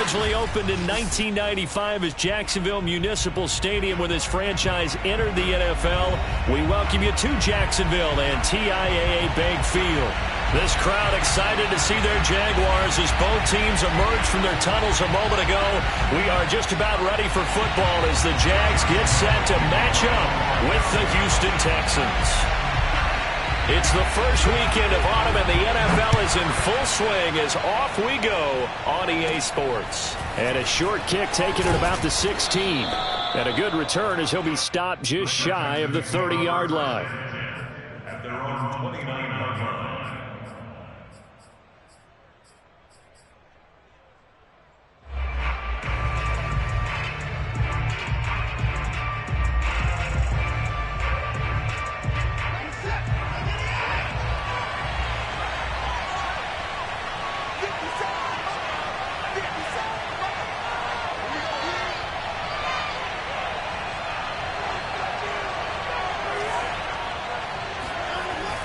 Originally opened in 1995 as Jacksonville Municipal Stadium when this franchise entered the NFL. We welcome you to Jacksonville and TIAA Bank Field. This crowd excited to see their Jaguars as both teams emerged from their tunnels a moment ago. We are just about ready for football as the Jags get set to match up with the Houston Texans. It's the first weekend of autumn and the NFL is in full swing as off we go on EA Sports. And a short kick taken at about the 16. And a good return as he'll be stopped just shy of the 30-yard line. At their own 29-yard line.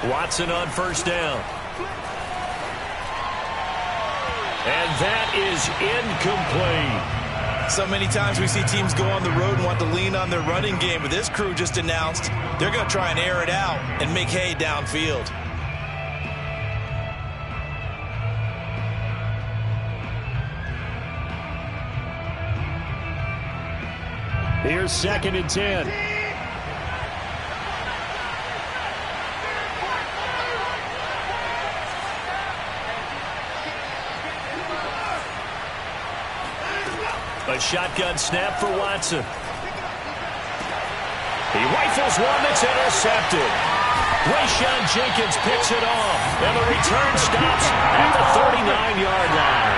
Watson on first down. And that is incomplete. So many times we see teams go on the road and want to lean on their running game, but this crew just announced they're going to try and air it out and make hay downfield. Here's 2nd and 10. A shotgun snap for Watson. He rifles one that's intercepted. Rayshawn Jenkins picks it off, and the return stops at the 39-yard line.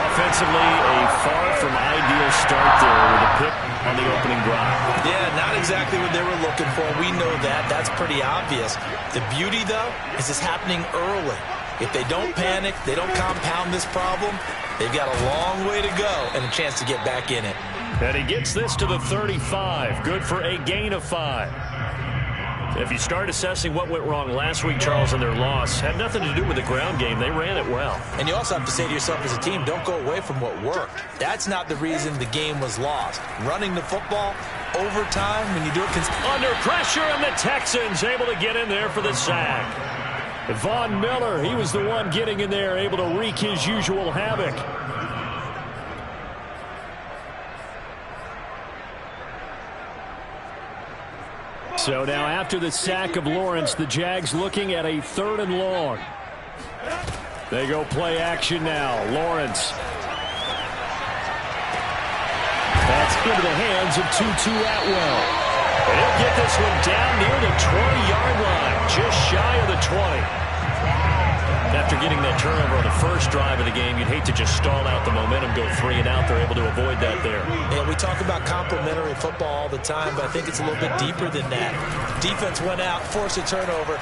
Offensively, a far from ideal start there with a pick on the opening drive. Yeah, not exactly what they were looking for. We know that. That's pretty obvious. The beauty, though, is it's happening early. If they don't panic, they don't compound this problem, they've got a long way to go and a chance to get back in it. And he gets this to the 35. Good for a gain of 5. If you start assessing what went wrong last week, Charles, in their loss, had nothing to do with the ground game. They ran it well. And you also have to say to yourself as a team, don't go away from what worked. That's not the reason the game was lost. Running the football, overtime, when you do it... Under pressure, and the Texans able to get in there for the sack. Von Miller, he was the one getting in there, able to wreak his usual havoc. So now after the sack of Lawrence, the Jags looking at a 3rd and long. They go play action now. Lawrence. That's into the hands of Tutu Atwell. And he'll get this one down near the 20-yard line, just shy of the 20. After getting that turnover on the first drive of the game, you'd hate to just stall out the momentum, go 3 and out. They're able to avoid that there. Yeah, we talk about complementary football all the time, but I think it's a little bit deeper than that. Defense went out, forced a turnover,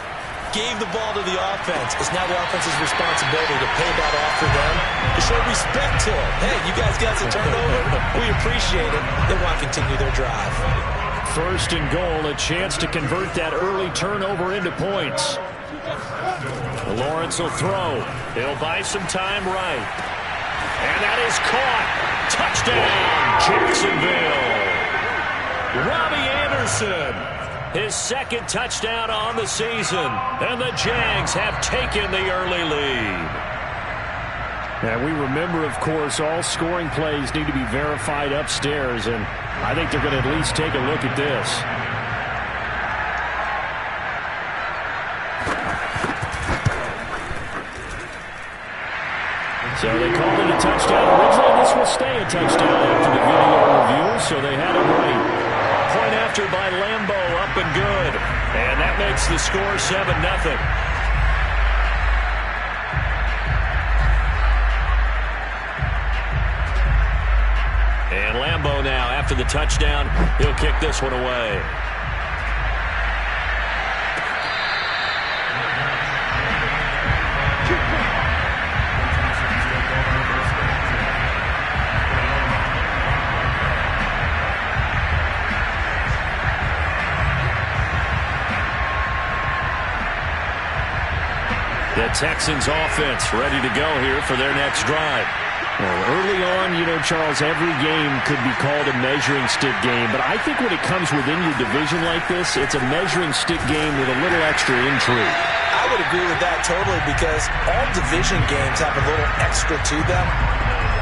gave the ball to the offense. It's now the offense's responsibility to pay that off for them, to show respect to them. Hey, you guys got some turnover. We appreciate it. They want to continue their drive. 1st and goal, a chance to convert that early turnover into points. Lawrence will throw. He'll buy some time right. And that is caught. Touchdown, Jacksonville. Robbie Anderson, his 2nd touchdown on the season. And the Jags have taken the early lead. And we remember, of course, all scoring plays need to be verified upstairs, and I think they're going to at least take a look at this. So they called it a touchdown. Originally, this will stay a touchdown after the video review, so they had it right. Point after by Lambo, up and good. And that makes the score 7-0. And Lambo now, after the touchdown, he'll kick this one away. The Texans offense ready to go here for their next drive. Well, early on, Charles, every game could be called a measuring stick game. But I think when it comes within your division like this, it's a measuring stick game with a little extra intrigue. I would agree with that totally because all division games have a little extra to them.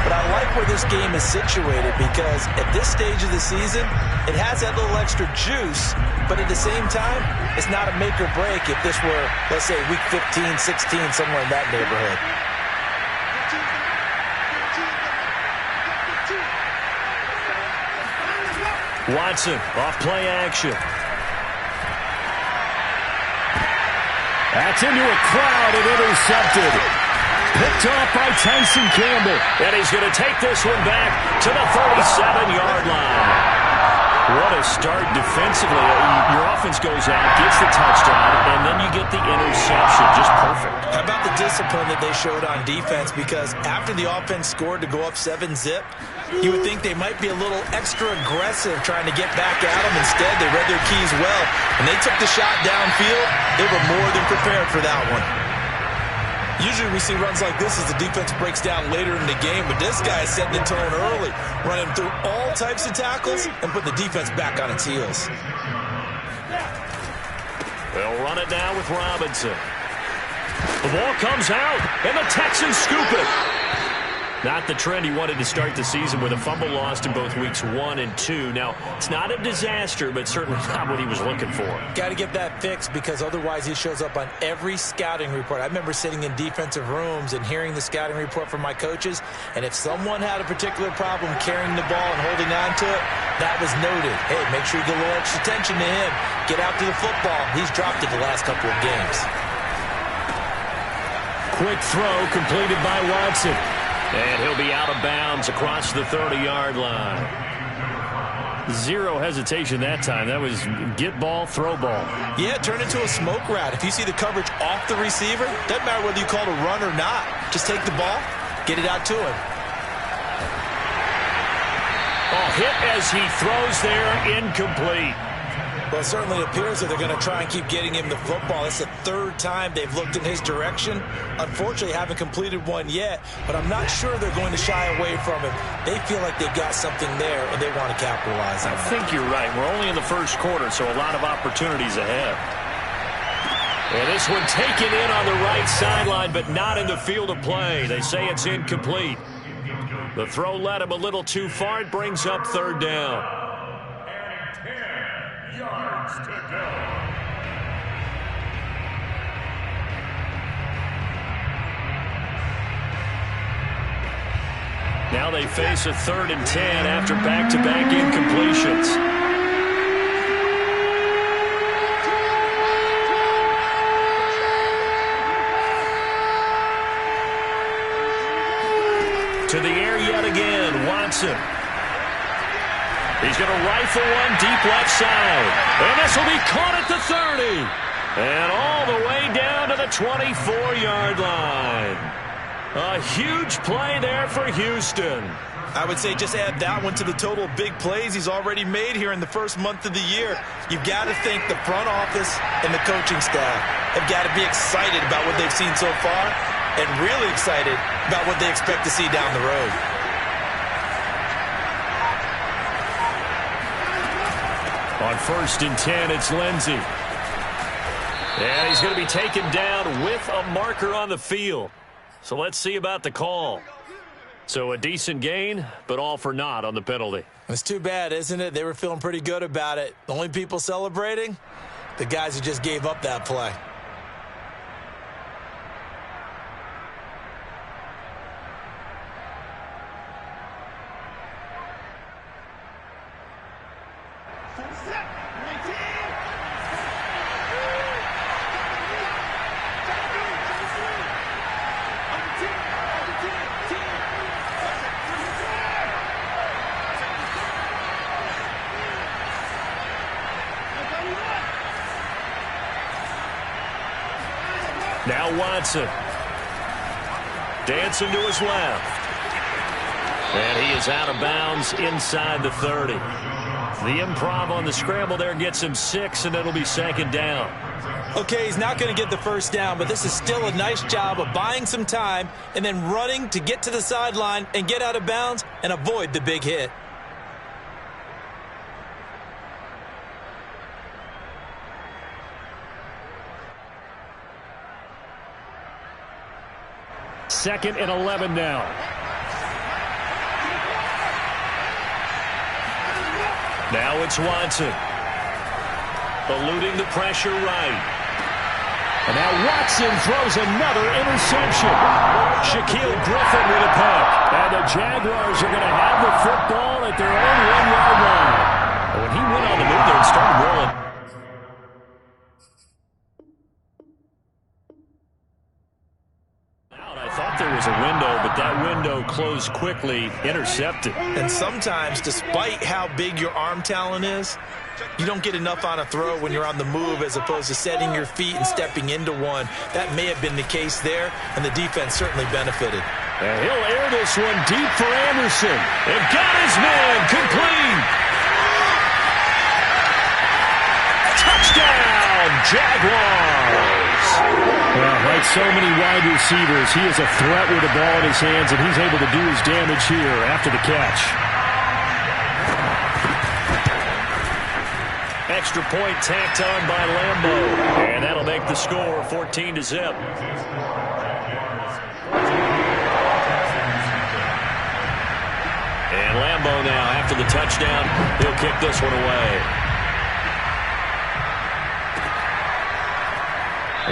But I like where this game is situated because at this stage of the season, it has that little extra juice. But at the same time, it's not a make or break if this were, let's say, week 15, 16, somewhere in that neighborhood. Watson, off play action. That's into a crowd and intercepted. Picked off by Tyson Campbell. And he's going to take this one back to the 37-yard line. What a start defensively. Your offense goes out, gets the touchdown, and then you get the interception. Just perfect. How about the discipline that they showed on defense? Because after the offense scored to go up 7-zip, you would think they might be a little extra aggressive trying to get back at them. Instead, they read their keys well, and they took the shot downfield. They were more than prepared for that one. Usually we see runs like this as the defense breaks down later in the game, but this guy is setting the tone early, running through all types of tackles and putting the defense back on its heels. They'll run it now with Robinson. The ball comes out, and the Texans scoop it. Not the trend he wanted to start the season with a fumble lost in both weeks 1 and 2. Now, it's not a disaster, but certainly not what he was looking for. Got to get that fixed because otherwise he shows up on every scouting report. I remember sitting in defensive rooms and hearing the scouting report from my coaches, and if someone had a particular problem carrying the ball and holding on to it, that was noted. Hey, make sure you get a little extra attention to him. Get out to the football. He's dropped it the last couple of games. Quick throw completed by Watson. And he'll be out of bounds across the 30-yard line. Zero hesitation that time. That was get ball, throw ball. Yeah, turn into a smoke route. If you see the coverage off the receiver, doesn't matter whether you call it a run or not. Just take the ball, get it out to him. Oh, hit as he throws there, incomplete. Well, it certainly appears that they're going to try and keep getting him the football. It's the third time they've looked in his direction. Unfortunately, haven't completed one yet, but I'm not sure they're going to shy away from him. They feel like they've got something there, and they want to capitalize on it. I think you're right. We're only in the first quarter, so a lot of opportunities ahead. And this one taken in on the right sideline, but not in the field of play. They say it's incomplete. The throw led him a little too far. It brings up third down. Yards to go. Now they face a 3rd and 10 after back-to-back incompletions. To the air yet again, Watson. He's going to rifle one deep left side. And this will be caught at the 30. And all the way down to the 24-yard line. A huge play there for Houston. I would say just add that one to the total of big plays he's already made here in the first month of the year. You've got to think the front office and the coaching staff have got to be excited about what they've seen so far and really excited about what they expect to see down the road. On 1st and 10, it's Lindsey. And he's going to be taken down with a marker on the field. So let's see about the call. So a decent gain, but all for naught on the penalty. It's too bad, isn't it? They were feeling pretty good about it. The only people celebrating, the guys who just gave up that play. Now Watson. Dancing to his left. And he is out of bounds inside the 30. The improv on the scramble there gets him 6, and it'll be 2nd down. Okay, he's not going to get the first down, but this is still a nice job of buying some time and then running to get to the sideline and get out of bounds and avoid the big hit. Second and 11 now. Now it's Watson. Eluding the pressure right. And now Watson throws another interception. Shaquille Griffin with a pick. And the Jaguars are going to have the football at their own 1-yard line. And when he went on the move there and started rolling. I thought there was a window, but that window closed quickly, intercepted. And sometimes, despite how big your arm talent is, you don't get enough on a throw when you're on the move as opposed to setting your feet and stepping into one. That may have been the case there, and the defense certainly benefited. And he'll air this one deep for Anderson. They've got his man complete. Touchdown, Jaguars. Well, like so many wide receivers, he is a threat with the ball in his hands, and he's able to do his damage here after the catch. Extra point tacked on by Lambeau. And that'll make the score 14-0. And Lambeau now, after the touchdown, he'll kick this one away.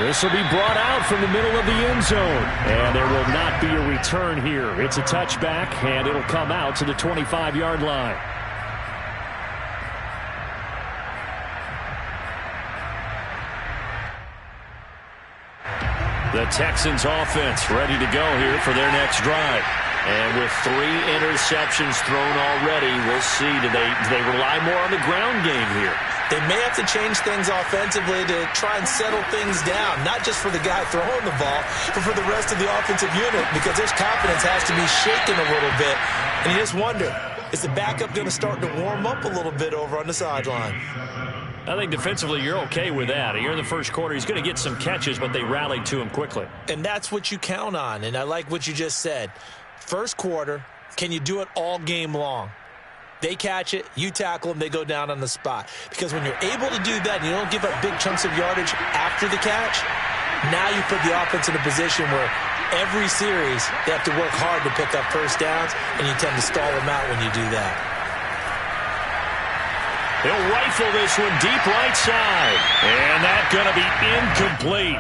This will be brought out from the middle of the end zone. And there will not be a return here. It's a touchback, and it'll come out to the 25-yard line. The Texans offense ready to go here for their next drive. And with 3 interceptions thrown already, we'll see. Do they rely more on the ground game here? They may have to change things offensively to try and settle things down, not just for the guy throwing the ball, but for the rest of the offensive unit, because his confidence has to be shaken a little bit. And you just wonder, is the backup going to start to warm up a little bit over on the sideline? I think defensively you're okay with that. Here in the first quarter, he's going to get some catches, but they rallied to him quickly. And that's what you count on, and I like what you just said. First quarter, can you do it all game long? They catch it, you tackle them, they go down on the spot. Because when you're able to do that and you don't give up big chunks of yardage after the catch, now you put the offense in a position where every series they have to work hard to pick up first downs, and you tend to stall them out when you do that. He'll rifle this one deep right side. And that's going to be incomplete.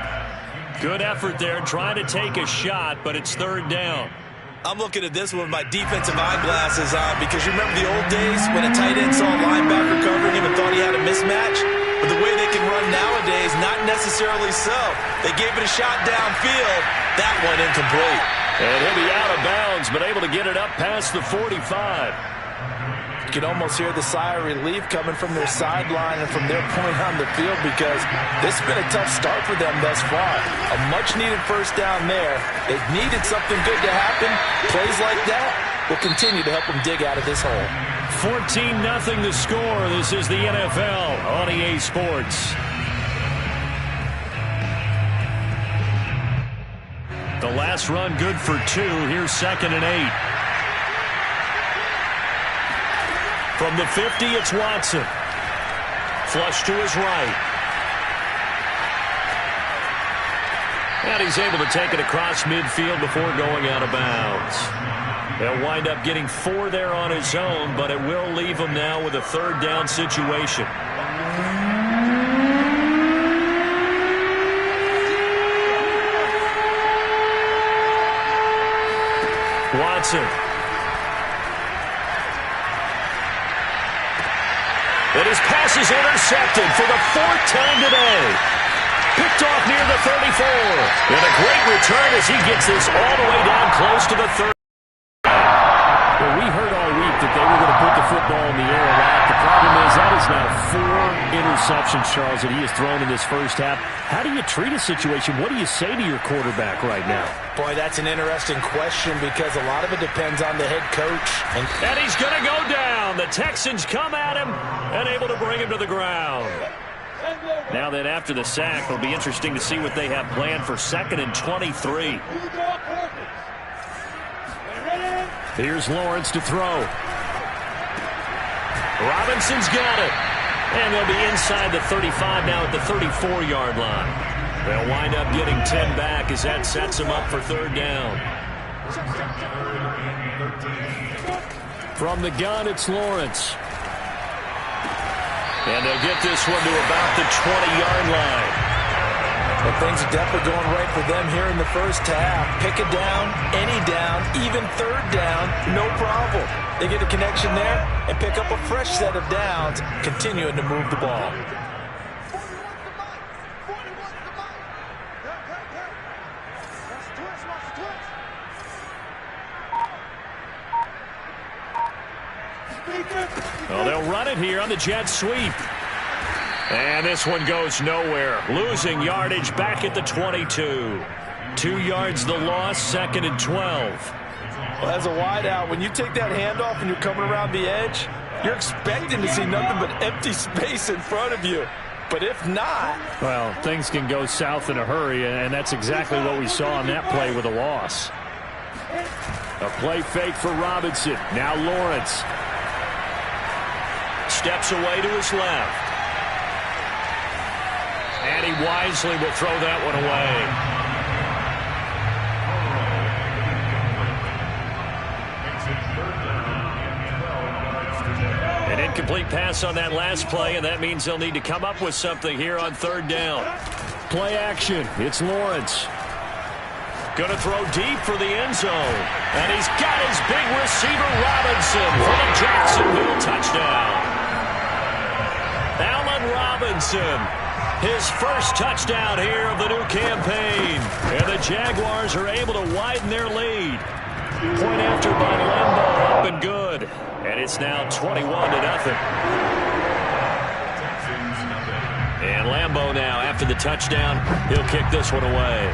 Good effort there trying to take a shot, but it's third down. I'm looking at this one with my defensive eyeglasses on because you remember the old days when a tight end saw a linebacker covering him and thought he had a mismatch? But the way they can run nowadays, not necessarily so. They gave it a shot downfield. That one incomplete. And he'll be out of bounds, but able to get it up past the 45. You can almost hear the sigh of relief coming from their sideline and from their point on the field because this has been a tough start for them thus far. A much-needed first down there. They've needed something good to happen. Plays like that will continue to help them dig out of this hole. 14-0 the score. This is the NFL on EA Sports. The last run good for 2. Here's 2nd and 8. From the 50, it's Watson. Flush to his right. And he's able to take it across midfield before going out of bounds. He'll wind up getting 4 there on his own, but it will leave him now with a third down situation. Watson. And his pass is intercepted for the 4th time today. Picked off near the 34. And a great return as he gets this all the way down close to the 30. Well, we heard all week that they were going to put the football in the air a lot. The problem is that is now 4 interceptions, Charles, that he has thrown in this first half. How do you treat a situation? What do you say to your quarterback right now? Boy, that's an interesting question because a lot of it depends on the head coach. And he's going to go down. The Texans come at him and able to bring him to the ground. Now then, after the sack, it'll be interesting to see what they have planned for 2nd and 23. Here's Lawrence to throw. Robinson's got it. And they'll be inside the 35 now at the 34-yard line. They'll wind up getting 10 back as that sets them up for 3rd down. From the gun, it's Lawrence. And they'll get this one to about the 20-yard line. Well, things are definitely going right for them here in the first half. Pick it down, any down, even 3rd down, no problem. They get a connection there and pick up a fresh set of downs, continuing to move the ball. Well, they'll run it here on the jet sweep. And this one goes nowhere. Losing yardage back at the 22. 2 yards the loss, 2nd and 12. Well, as a wideout, when you take that handoff and you're coming around the edge, you're expecting to see nothing but empty space in front of you. But if not... well, things can go south in a hurry, and that's exactly what we saw on that play with a loss. A play fake for Robinson. Now Lawrence. Steps away to his left. And he wisely will throw that one away. An incomplete pass on that last play, and that means they'll need to come up with something here on 3rd down. Play action. It's Lawrence. Going to throw deep for the end zone. And he's got his big receiver, Robinson, for the Jacksonville touchdown. Allen Robinson, his first touchdown here of the new campaign. And the Jaguars are able to widen their lead. Point after by Lambeau, up and good. And it's now 21-0. And Lambeau now, after the touchdown, he'll kick this one away.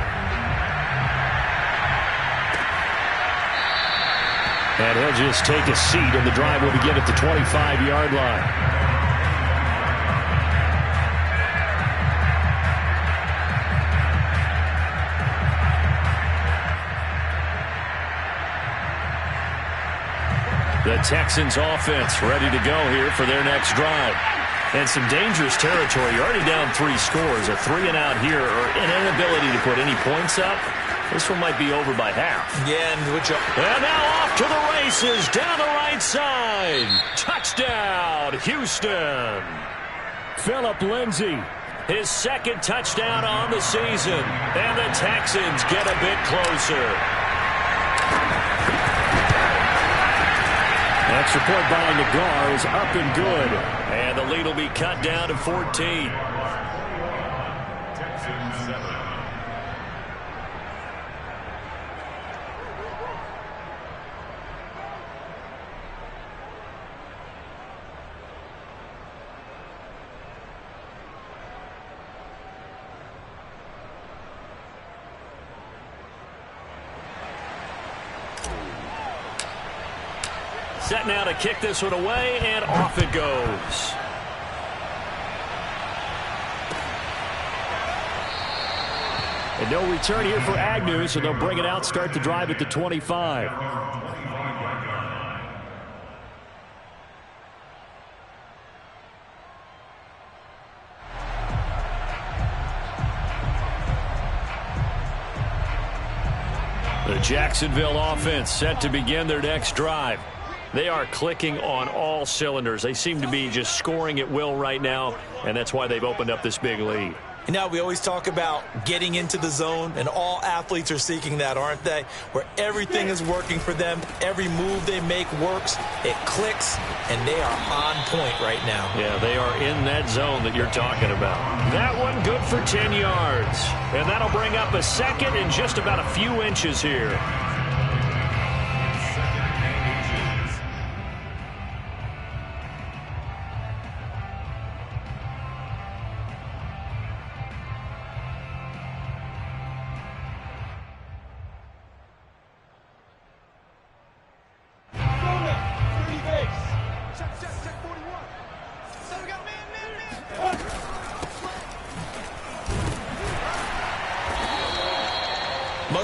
And he'll just take a seat, and the drive will begin at the 25-yard line. The Texans offense ready to go here for their next drive. And some dangerous territory. You're already down 3 scores. A 3-and-out here, or an inability to put any points up. This one might be over by half. Yeah, and now off to the races down the right side. Touchdown, Houston. Phillip Lindsay, his 2nd touchdown on the season. And the Texans get a bit closer. Extra point by Nagar is up and good. And the lead will be cut down to 14. Set now to kick this one away, and off it goes. And no return here for Agnew, so they'll bring it out, start the drive at the 25. The Jacksonville offense set to begin their next drive. They are clicking on all cylinders. They seem to be just scoring at will right now, and that's why they've opened up this big lead. You know, we always talk about getting into the zone, and all athletes are seeking that, aren't they? Where everything is working for them, every move they make works, it clicks, and they are on point right now. Yeah, they are in that zone that you're talking about. That one good for 10 yards, and that'll bring up a 2nd and just about a few inches here.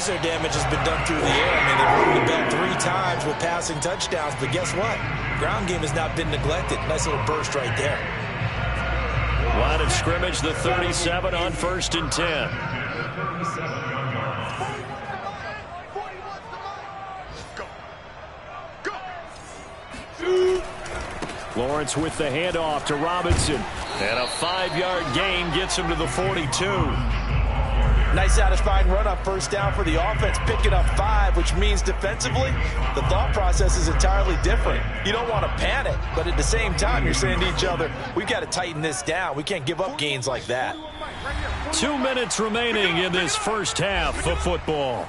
Most of their damage has been done through the air. I mean, they've rung the bell 3 times with passing touchdowns, but guess what? Ground game has not been neglected. Nice little burst right there. Line of scrimmage, the 37 on 1st and 10. Lawrence with the handoff to Robinson. And a 5-yard gain gets him to the 42. Nice satisfying run up 1st down for the offense, picking up 5, which means defensively, the thought process is entirely different. You don't want to panic, but at the same time, you're saying to each other, we've got to tighten this down. We can't give up gains like that. 2 minutes remaining in this first half of football.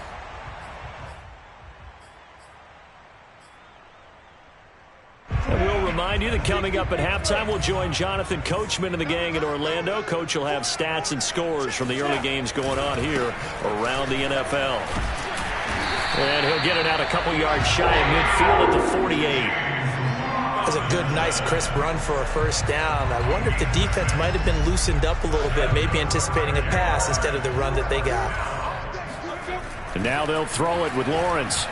And we'll remind you that coming up at halftime, we'll join Jonathan Coachman and the gang in Orlando. Coach will have stats and scores from the early games going on here around the NFL. And he'll get it out a couple yards shy of midfield at the 48. That's a good, nice, crisp run for a 1st down. I wonder if the defense might have been loosened up a little bit, maybe anticipating a pass instead of the run that they got. And now they'll throw it with Lawrence.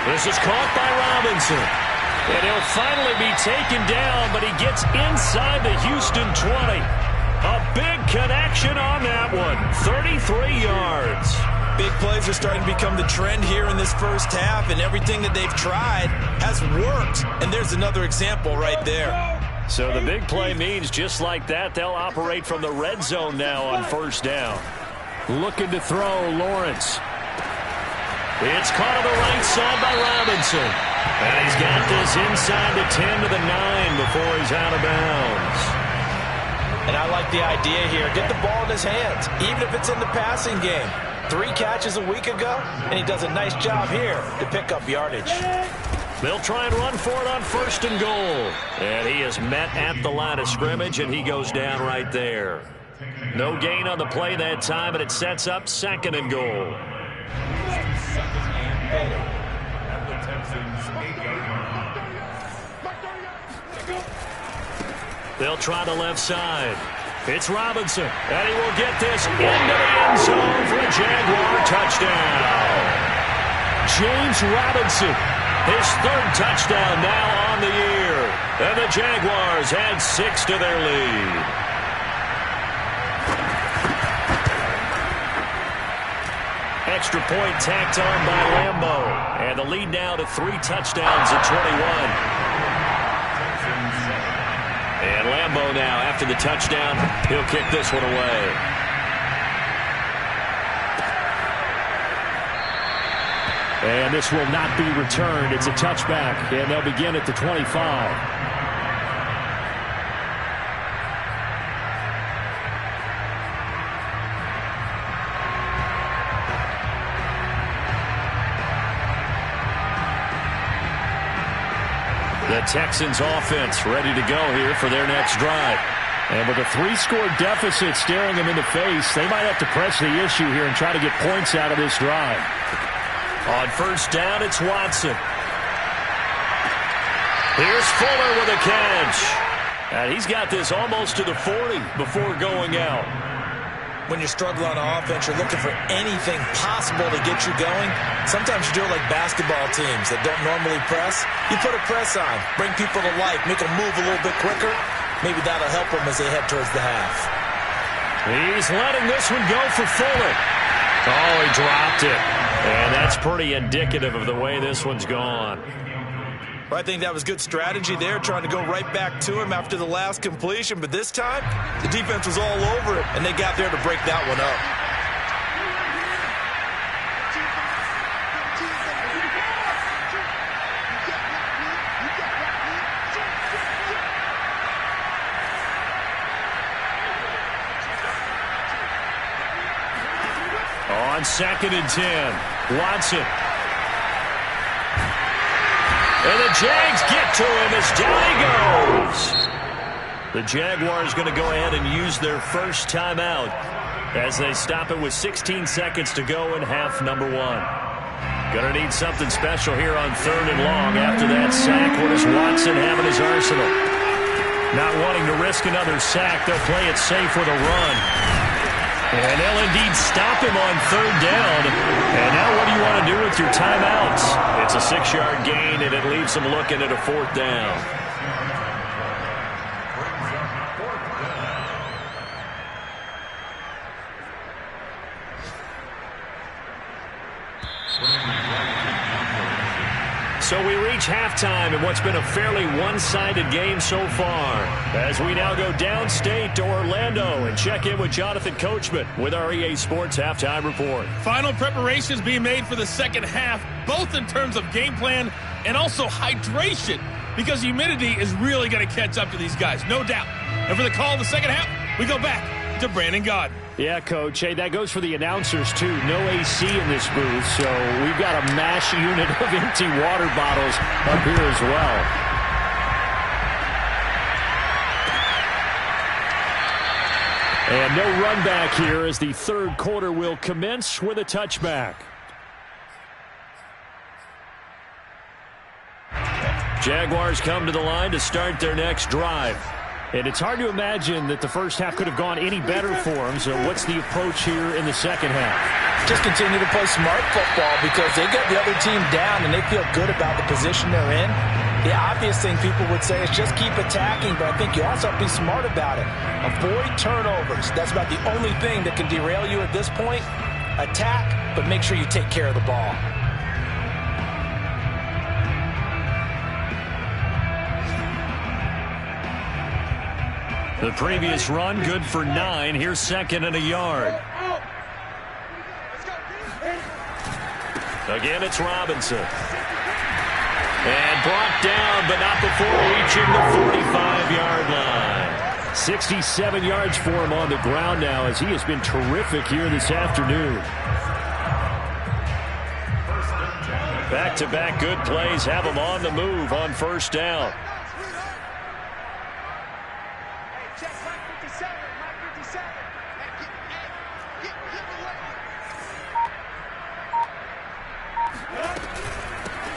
This is caught by Robinson. And he'll finally be taken down, but he gets inside the Houston 20. A big connection on that one. 33 yards. Big plays are starting to become the trend here in this first half, and everything that they've tried has worked. And there's another example right there. So the big play means just like that, they'll operate from the red zone now on 1st down. Looking to throw, Lawrence. It's caught on the right side by Robinson. And he's got this inside the 10 to the 9 before he's out of bounds. And I like the idea here. Get the ball in his hands, even if it's in the passing game. 3 catches a week ago, and he does a nice job here to pick up yardage. They'll try and run for it on 1st and goal. And he is met at the line of scrimmage, and he goes down right there. No gain on the play that time, and it sets up 2nd and goal. At the Texans' 8-yard line. They'll try the left side. It's Robinson, and he will get this into the end zone for a Jaguar touchdown. James Robinson, his 3rd touchdown now on the year. And the Jaguars add 6 to their lead. Extra point tacked on by Lambeau. And the lead now to 3 touchdowns at 21. And Lambeau now, after the touchdown, he'll kick this one away. And this will not be returned. It's a touchback, and they'll begin at the 25. The Texans offense ready to go here for their next drive. And with a 3-score deficit staring them in the face, they might have to press the issue here and try to get points out of this drive. On 1st down, it's Watson. Here's Fuller with a catch. And he's got this almost to the 40 before going out. When you struggle on offense, you're looking for anything possible to get you going. Sometimes you do it like basketball teams that don't normally press. You put a press on, bring people to life, make them move a little bit quicker. Maybe that'll help them as they head towards the half. He's letting this one go for Fuller. Oh, he dropped it. And that's pretty indicative of the way this one's gone. I think that was good strategy there, trying to go right back to him after the last completion. But this time, the defense was all over it, and they got there to break that one up. On 2nd and 10, Watson. And the Jags get to him as down he goes. The Jaguars going to go ahead and use their first timeout as they stop it with 16 seconds to go in half number 1. Going to need something special here on 3rd and long after that sack. What does Watson have in his arsenal? Not wanting to risk another sack, they'll play it safe with a run. And they'll indeed stop him on third down. And now what do you want to do with your timeouts? It's a 6-yard gain, and it leaves them looking at a fourth down. So we reach halftime in what's been a fairly one-sided game so far. As we now go downstate to Orlando and check in with Jonathan Coachman with our EA Sports Halftime Report. Final preparations being made for the second half, both in terms of game plan and also hydration, because humidity is really going to catch up to these guys, no doubt. And for the call of the second half, we go back to Brandon Gaudin. Yeah, Coach. Hey, that goes for the announcers, too. No AC in this booth, so we've got a mash unit of empty water bottles up here as well. And no run back here as the third quarter will commence with a touchback. Jaguars come to the line to start their next drive. And it's hard to imagine that the first half could have gone any better for them. So what's the approach here in the second half? Just continue to play smart football because they get the other team down and they feel good about the position they're in. The obvious thing people would say is just keep attacking, but I think you also have to be smart about it. Avoid turnovers. That's about the only thing that can derail you at this point. Attack, but make sure you take care of the ball. The previous run, good for 9. Here's second and a yard. Again, it's Robinson. And brought down, but not before reaching the 45-yard line. 67 yards for him on the ground now as he has been terrific here this afternoon. Back-to-back good plays have him on the move on first down.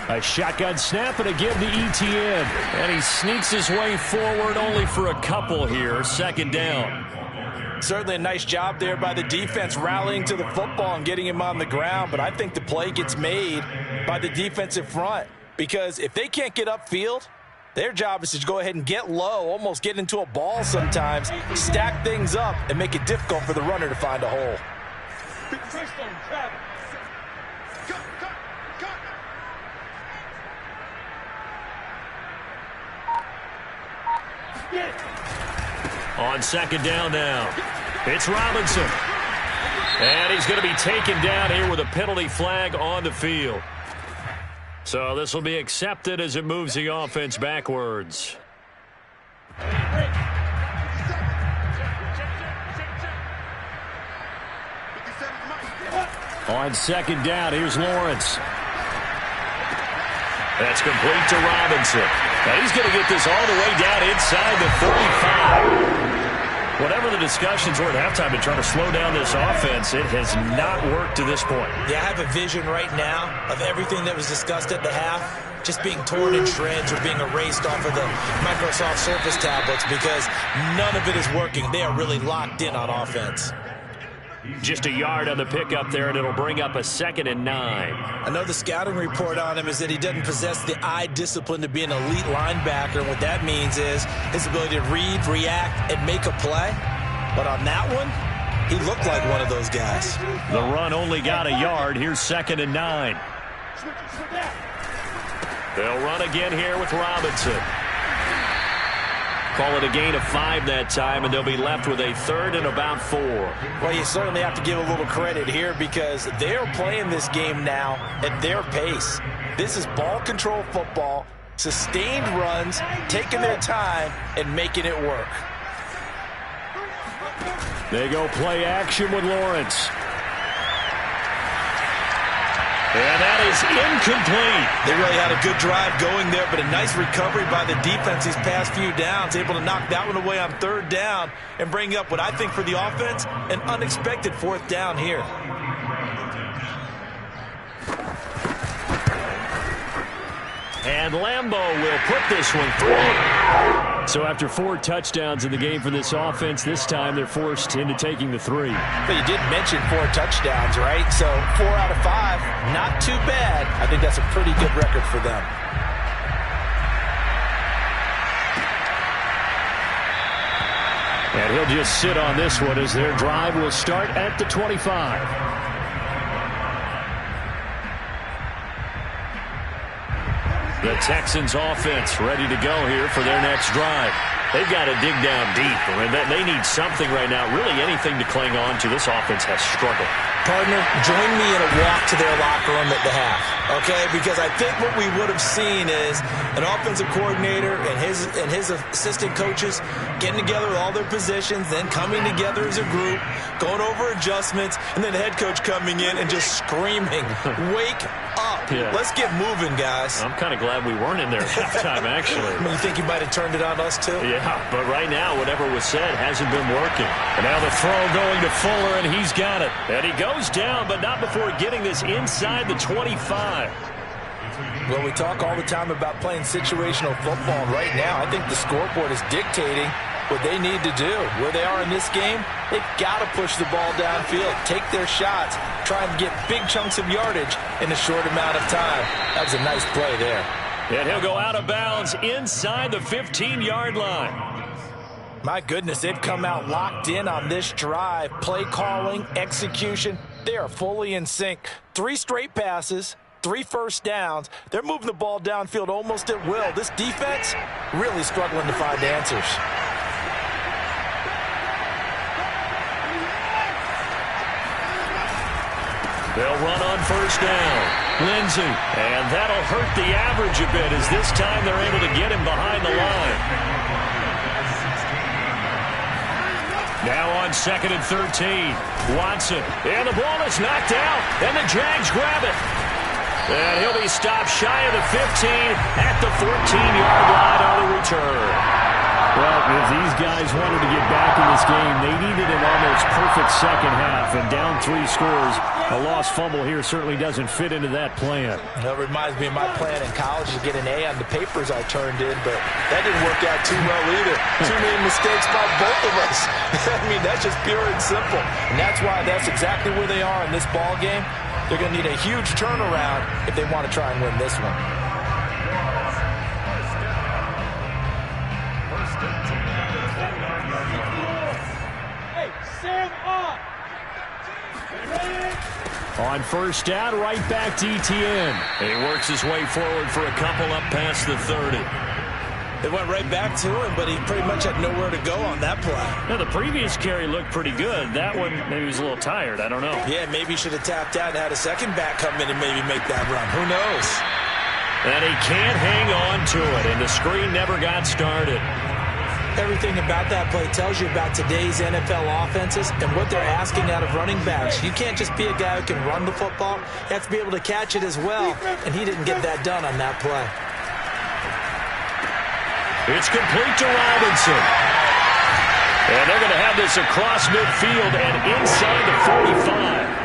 A shotgun snap and a give to ETN. And he sneaks his way forward only for a couple here. Second down. Certainly a nice job there by the defense rallying to the football and getting him on the ground. But I think the play gets made by the defensive front. Because if they can't get upfield, their job is to go ahead and get low, almost get into a ball sometimes, stack things up, and make it difficult for the runner to find a hole. On second down now, it's Robinson. And he's going to be taken down here with a penalty flag on the field. So this will be accepted as it moves the offense backwards. On second down, here's Lawrence. That's complete to Robinson. Now he's going to get this all the way down inside the 45. Whatever the discussions were at halftime to try to slow down this offense, it has not worked to this point. Yeah, I have a vision right now of everything that was discussed at the half just being torn in shreds or being erased off of the Microsoft Surface tablets because none of it is working. They are really locked in on offense. Just a yard on the pickup there, and it'll bring up a 2nd and 9. I know the scouting report on him is that he doesn't possess the eye discipline to be an elite linebacker. And what that means is his ability to read, react, and make a play. But on that one, he looked like one of those guys. The run only got a yard. Here's 2nd and 9. They'll run again here with Robinson. Call it a gain of 5 that time, and they'll be left with a 3rd and about 4. Well, you certainly have to give a little credit here because they're playing this game now at their pace. This is ball control football, sustained runs, taking their time, and making it work. They go play action with Lawrence. And that is incomplete. They really had a good drive going there, but a nice recovery by the defense these past few downs, able to knock that one away on 3rd down and bring up what I think for the offense, an unexpected 4th down here. And Lambeau will put this one through. So after 4 touchdowns in the game for this offense, this time they're forced into taking the 3. But you did mention 4 touchdowns, right? So 4 out of 5, not too bad. I think that's a pretty good record for them. And he'll just sit on this one as their drive will start at the 25. The Texans offense ready to go here for their next drive. They've got to dig down deep. They need something right now, really anything to cling on to. This offense has struggled. Partner, join me in a walk to their locker room at the half, okay? Because I think what we would have seen is an offensive coordinator and his assistant coaches getting together with all their positions, then coming together as a group, going over adjustments, and then the head coach coming in and just screaming, "Wake up. Yeah. Let's get moving, guys." I'm kind of glad we weren't in there at halftime, actually. You think he might have turned it on us, too? Yeah, but right now, whatever was said hasn't been working. And now the throw going to Fuller, and he's got it. And he goes down, but not before getting this inside the 25. Well, we talk all the time about playing situational football. Right now, I think the scoreboard is dictating what they need to do. Where they are in this game, they've got to push the ball downfield, take their shots, try and get big chunks of yardage in a short amount of time. That was a nice play there. And he'll go out of bounds inside the 15-yard line. My goodness, they've come out locked in on this drive. Play calling, execution, they are fully in sync. 3 straight passes, 3 first downs. They're moving the ball downfield almost at will. This defense really struggling to find answers. They'll run on first down. Lindsey, and that'll hurt the average a bit as this time they're able to get him behind the line. Now on 2nd and 13. Watson, and the ball is knocked out, and the Jags grab it. And he'll be stopped shy of the 15 at the 14-yard line on the return. Well, if these guys wanted to get back in this game, they needed an almost perfect second half. And down 3 scores, a lost fumble here certainly doesn't fit into that plan. That reminds me of my plan in college to get an A on the papers I turned in, but that didn't work out too well either. Too many mistakes by both of us. I mean, that's just pure and simple. And that's why that's exactly where they are in this ball game. They're going to need a huge turnaround if they want to try and win this one. On first down, right back to ETN. And he works his way forward for a couple up past the 30. They went right back to him, but he pretty much had nowhere to go on that play. Now, the previous carry looked pretty good. That one, maybe he was a little tired. I don't know. Yeah, maybe he should have tapped out and had a second back come in and maybe make that run. Who knows? And he can't hang on to it, and the screen never got started. Everything about that play tells you about today's NFL offenses and what they're asking out of running backs. You can't just be a guy who can run the football. You have to be able to catch it as well, and he didn't get that done on that play. It's complete to Robinson. And they're going to have this across midfield and inside the 45.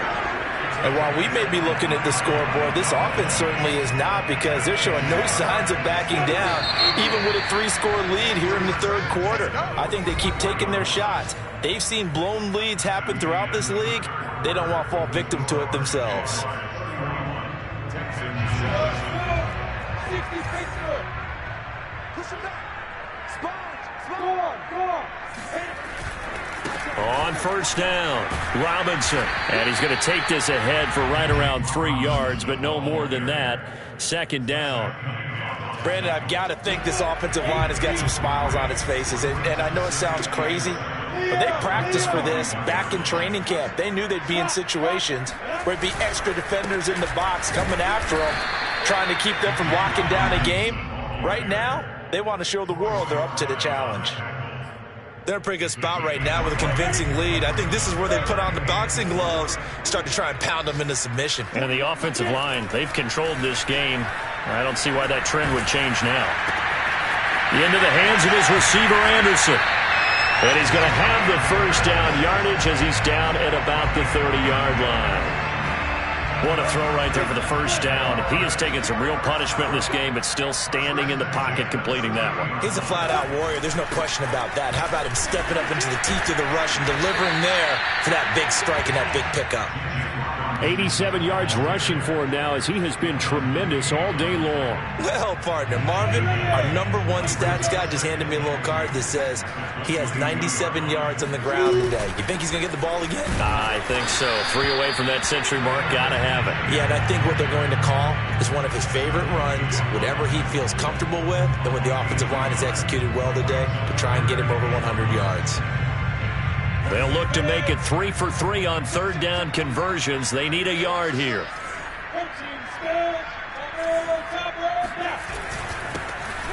And while we may be looking at the scoreboard, this offense certainly is not, because they're showing no signs of backing down, even with a 3-score lead here in the third quarter. I think they keep taking their shots. They've seen blown leads happen throughout this league. They don't want to fall victim to it themselves. On first down, Robinson. And he's going to take this ahead for right around 3 yards, but no more than that. Second down. Brandon, I've got to think this offensive line has got some smiles on its faces. And I know it sounds crazy, but they practiced for this back in training camp. They knew they'd be in situations where it'd be extra defenders in the box coming after them, trying to keep them from locking down a game. Right now, they want to show the world they're up to the challenge. They're in a pretty good spot right now with a convincing lead. I think this is where they put on the boxing gloves, start to try and pound them into submission. And the offensive line, they've controlled this game. I don't see why that trend would change now. Into the hands of his receiver, Anderson. And he's going to have the first down yardage as he's down at about the 30-yard line. What a throw right there for the first down. He has taken some real punishment in this game, but still standing in the pocket completing that one. He's a flat-out warrior. There's no question about that. How about him stepping up into the teeth of the rush and delivering there for that big strike and that big pickup? 87 yards rushing for him now as he has been tremendous all day long. Well, partner, Marvin, our #1 stats guy just handed me a little card that says he has 97 yards on the ground today. You think he's going to get the ball again? I think so. 3 away from that century mark. Got to have it. Yeah, and I think what they're going to call is one of his favorite runs, whatever he feels comfortable with, and when the offensive line has executed well today, to try and get him over 100 yards. They'll look to make it 3 for 3 on third down conversions. They need a yard here.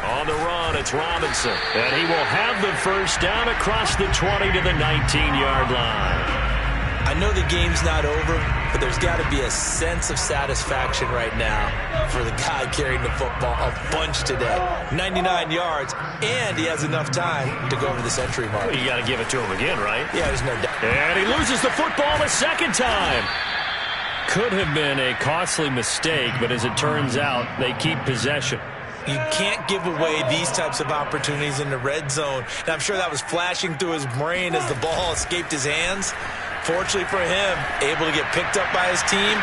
On the run, it's Robinson. And he will have the first down across the 20 to the 19-yard line. I know the game's not over, but there's got to be a sense of satisfaction right now for the guy carrying the football a bunch today. 99 yards, and he has enough time to go over the century mark. Well, you got to give it to him again, right? Yeah, there's no doubt. And he loses the football a second time. Could have been a costly mistake, but as it turns out, they keep possession. You can't give away these types of opportunities in the red zone. And I'm sure that was flashing through his brain as the ball escaped his hands. Fortunately for him, able to get picked up by his team,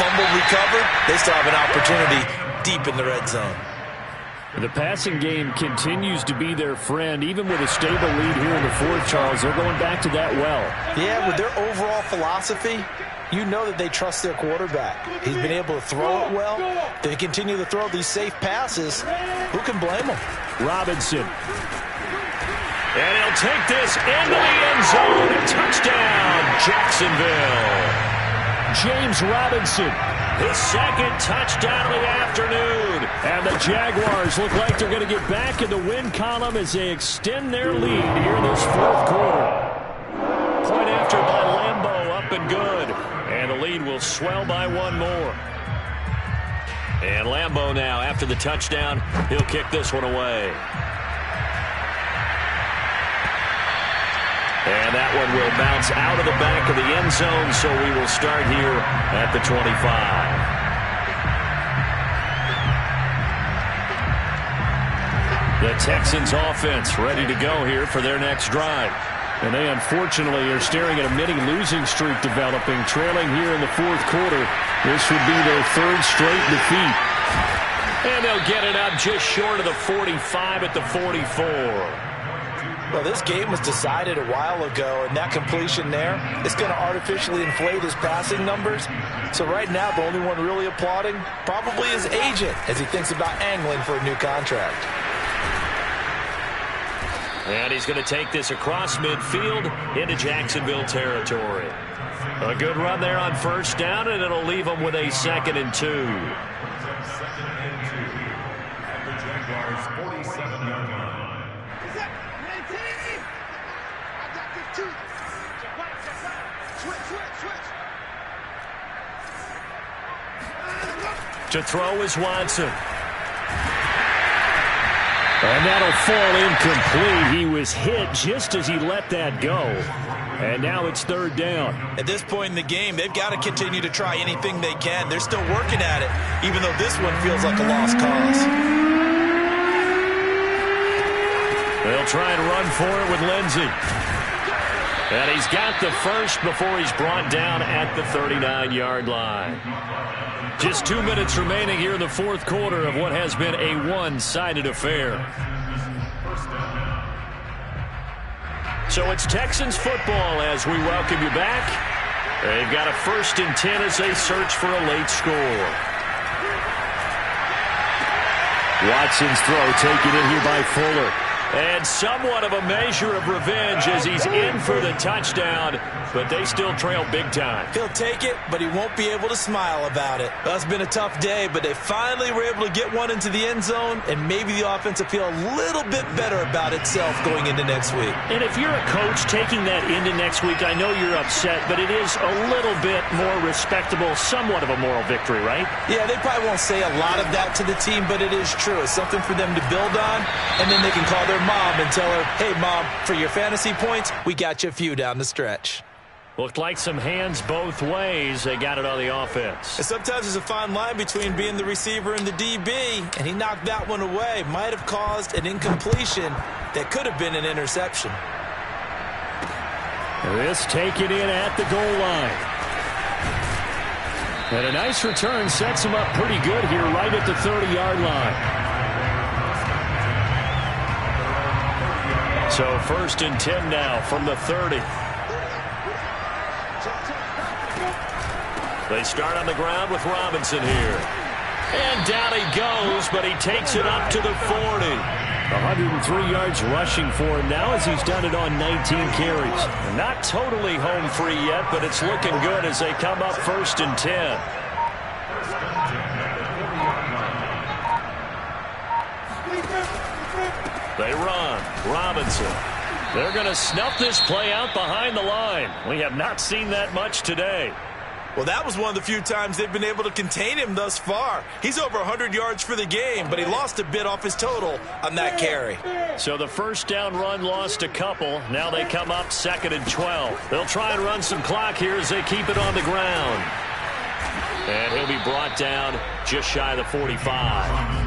fumbled, recovered. They still have an opportunity deep in the red zone. The passing game continues to be their friend, even with a stable lead here in the fourth, Charles. They're going back to that well. Yeah, with their overall philosophy, you know that they trust their quarterback. He's been able to throw it well. They continue to throw these safe passes. Who can blame them? Robinson. And he'll take this into the end zone. Touchdown, Jacksonville. James Robinson, his second touchdown of the afternoon. And the Jaguars look like they're going to get back in the win column as they extend their lead here in this fourth quarter. Point after by Lambeau, up and good. And the lead will swell by one more. And Lambeau now, after the touchdown, he'll kick this one away. And that one will bounce out of the back of the end zone, so we will start here at the 25. The Texans offense ready to go here for their next drive. And they unfortunately are staring at a mini losing streak developing, trailing here in the fourth quarter. This would be their third straight defeat. And they'll get it up just short of the 45 at the 44. Well, this game was decided a while ago, and that completion there is going to artificially inflate his passing numbers. So right now, the only one really applauding probably his agent as he thinks about angling for a new contract. And he's going to take this across midfield into Jacksonville territory. A good run there on first down, and it'll leave him with a 2nd and 2. Second and 2 at the Jaguars' 47-yard line. To throw is Watson. And that'll fall incomplete. He was hit just as he let that go. And now it's third down. At this point in the game, they've got to continue to try anything they can. They're still working at it, even though this one feels like a lost cause. They'll try and run for it with Lindsey. And he's got the first before he's brought down at the 39-yard line. Just 2 minutes remaining here in the fourth quarter of what has been a one-sided affair. So it's Texans football as we welcome you back. They've got a 1st and 10 as they search for a late score. Watson's throw taken in here by Fuller. And somewhat of a measure of revenge as he's in for the touchdown, but they still trail big time. He'll take it, but he won't be able to smile about it. Well, it's been a tough day, but they finally were able to get one into the end zone, and maybe the offense will feel a little bit better about itself going into next week. And if you're a coach taking that into next week, I know you're upset, but it is a little bit more respectable, somewhat of a moral victory, right? Yeah, they probably won't say a lot of that to the team, but it is true. It's something for them to build on, and then they can call their mom and tell her, hey, Mom, for your fantasy points, we got you a few down the stretch. Looked like some hands both ways. They got it on the offense. And sometimes there's a fine line between being the receiver and the DB, and he knocked that one away. Might have caused an incompletion that could have been an interception. This taken in at the goal line. And a nice return sets him up pretty good here right at the 30-yard line. So 1st and 10 now from the 30. They start on the ground with Robinson here. And down he goes, but he takes it up to the 40. 103 yards rushing for him now as he's done it on 19 carries. Not totally home free yet, but it's looking good as they come up 1st and 10. They run. Robinson. They're going to snuff this play out behind the line. We have not seen that much today. Well, that was one of the few times they've been able to contain him thus far. He's over 100 yards for the game, but he lost a bit off his total on that carry. So the first down run lost a couple. Now they come up 2nd and 12. They'll try and run some clock here as they keep it on the ground. And he'll be brought down just shy of the 45.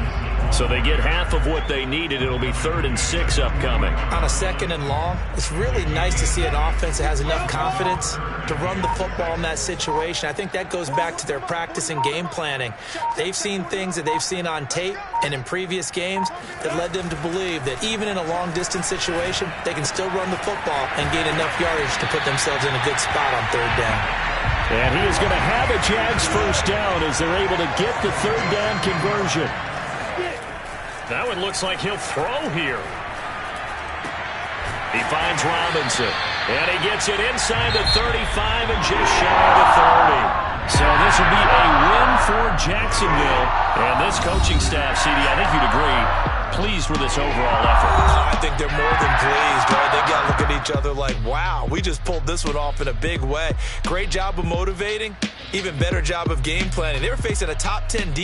So they get half of what they needed. It'll be 3rd and 6 upcoming. On a 2nd and long, it's really nice to see an offense that has enough confidence to run the football in that situation. I think that goes back to their practice and game planning. They've seen things that they've seen on tape and in previous games that led them to believe that even in a long-distance situation, they can still run the football and gain enough yardage to put themselves in a good spot on 3rd down. And he is going to have a Jags first down as they're able to get the 3rd down conversion. That one looks like he'll throw here. He finds Robinson. And he gets it inside the 35 and just shy of the 30. So this will be a win for Jacksonville. And this coaching staff, CD, I think you'd agree, pleased with this overall effort. I think they're more than pleased, right? They got to look at each other like, wow, we just pulled this one off in a big way. Great job of motivating. Even better job of game planning. They were facing a top 10 defense.